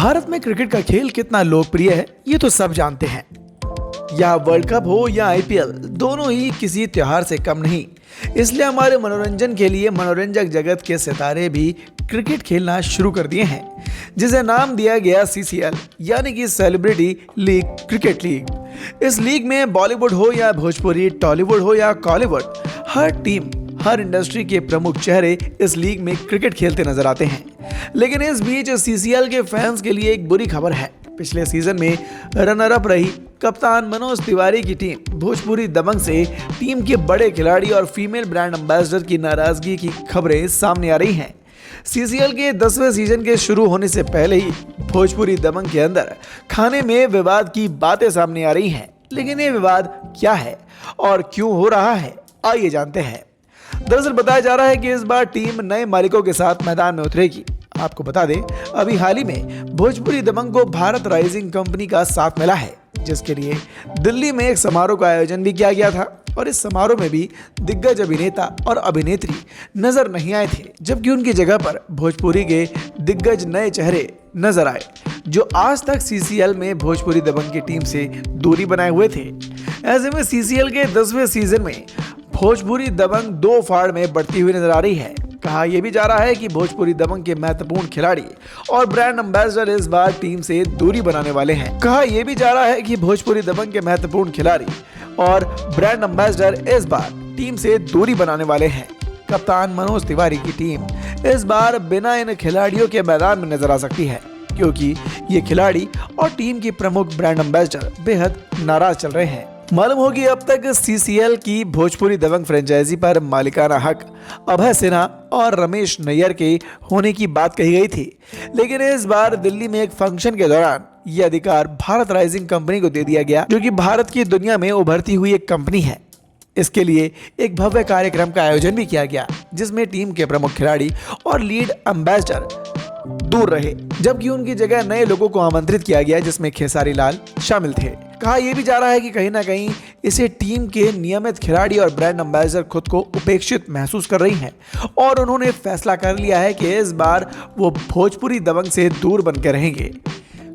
भारत में क्रिकेट का खेल कितना लोकप्रिय है ये तो सब जानते हैं। या वर्ल्ड कप हो या आईपीएल, दोनों ही किसी त्योहार से कम नहीं। इसलिए हमारे मनोरंजन के लिए मनोरंजक जगत के सितारे भी क्रिकेट खेलना शुरू कर दिए हैं, जिसे नाम दिया गया सीसीएल यानी कि सेलिब्रिटी लीग क्रिकेट लीग। इस लीग में बॉलीवुड हो या भोजपुरी, टॉलीवुड हो या कॉलीवुड, हर टीम, हर इंडस्ट्री के प्रमुख चेहरे इस लीग में क्रिकेट खेलते नजर आते हैं। लेकिन इस बीच सीसीएल के फैंस के लिए एक बुरी खबर है। पिछले सीजन में रनर अप रही कप्तान मनोज तिवारी की टीम भोजपुरी दबंग से टीम के बड़े खिलाड़ी और फीमेल ब्रांड एम्बेसडर की नाराजगी की खबरें सामने आ रही हैं। सीसीएल के 10वें सीजन के शुरू होने से पहले ही भोजपुरी दबंग के अंदर खाने में विवाद की बातें सामने आ रही हैं। लेकिन ये विवाद क्या है और क्यों हो रहा है, आइए जानते हैं। दरअसल बताया जा रहा है कि इस बार टीम नए मालिकों के साथ मैदान में उतरेगी। आपको बता दें, अभी हाल ही में भोजपुरी दबंग को भारत राइजिंग कंपनी का साथ मिला है, जिसके लिए दिल्ली में एक समारोह का आयोजन भी किया गया था। और इस समारोह में भी दिग्गज अभिनेता और अभिनेत्री नजर नहीं आए थे, जबकि उनकी जगह पर भोजपुरी के दिग्गज नए चेहरे नजर आए, जो आज तक सीसीएल में भोजपुरी दबंग की टीम से दूरी बनाए हुए थे। ऐसे में सीसीएल के 10वें सीजन में भोजपुरी दबंग दो फाड़ में बढ़ती हुई नजर आ रही है। कहा यह भी जा रहा है कि भोजपुरी दबंग के महत्वपूर्ण खिलाड़ी और ब्रांड एम्बेसडर इस बार टीम से दूरी बनाने वाले हैं। कहा यह भी जा रहा है कि भोजपुरी दबंग के महत्वपूर्ण खिलाड़ी और ब्रांड एम्बेसडर इस बार टीम से दूरी बनाने वाले हैं। कप्तान मनोज तिवारी की टीम इस बार बिना इन खिलाड़ियों के मैदान में नजर आ सकती है, क्योंकि ये खिलाड़ी और टीम के प्रमुख ब्रांड एम्बेसडर बेहद नाराज चल रहे हैं। मालूम होगी अब तक सीसीएल की भोजपुरी दबंग फ्रेंचाइजी पर मालिकाना हक अभय सिन्हा और रमेश नैयर के होने की बात कही गई थी, लेकिन इस बार दिल्ली में एक फंक्शन के दौरान ये अधिकार भारत राइजिंग कंपनी को दे दिया गया, जो कि भारत की दुनिया में उभरती हुई एक कंपनी है। इसके लिए एक भव्य कार्यक्रम का आयोजन भी किया गया, जिसमें टीम के प्रमुख खिलाड़ी और लीड एम्बेसडर दूर रहे, जबकि उनकी जगह नए लोगों को आमंत्रित किया गया, जिसमें खेसारी लाल शामिल थे। कहा यह भी जा रहा है कि कहीं ना कहीं इसे टीम के नियमित खिलाड़ी और ब्रांड एम्बेसडर खुद को उपेक्षित महसूस कर रही हैं और उन्होंने फैसला कर लिया है कि इस बार वो भोजपुरी दबंग से दूर बनकर रहेंगे।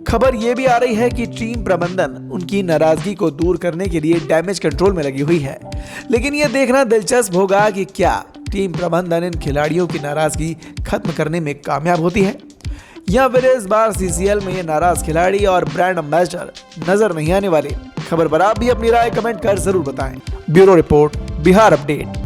खबर यह भी आ रही है कि टीम प्रबंधन उनकी नाराजगी को दूर करने के लिए डैमेज कंट्रोल में लगी हुई है। लेकिन यह देखना दिलचस्प होगा कि क्या टीम प्रबंधन इन खिलाड़ियों की नाराजगी खत्म करने में कामयाब होती है, या फिर इस बार सीसीएल में ये नाराज खिलाड़ी और ब्रांड एम्बेसडर नजर नहीं आने वाले। खबर पर आप भी अपनी राय कमेंट कर जरूर बताएं। Bureau report, Bihar update.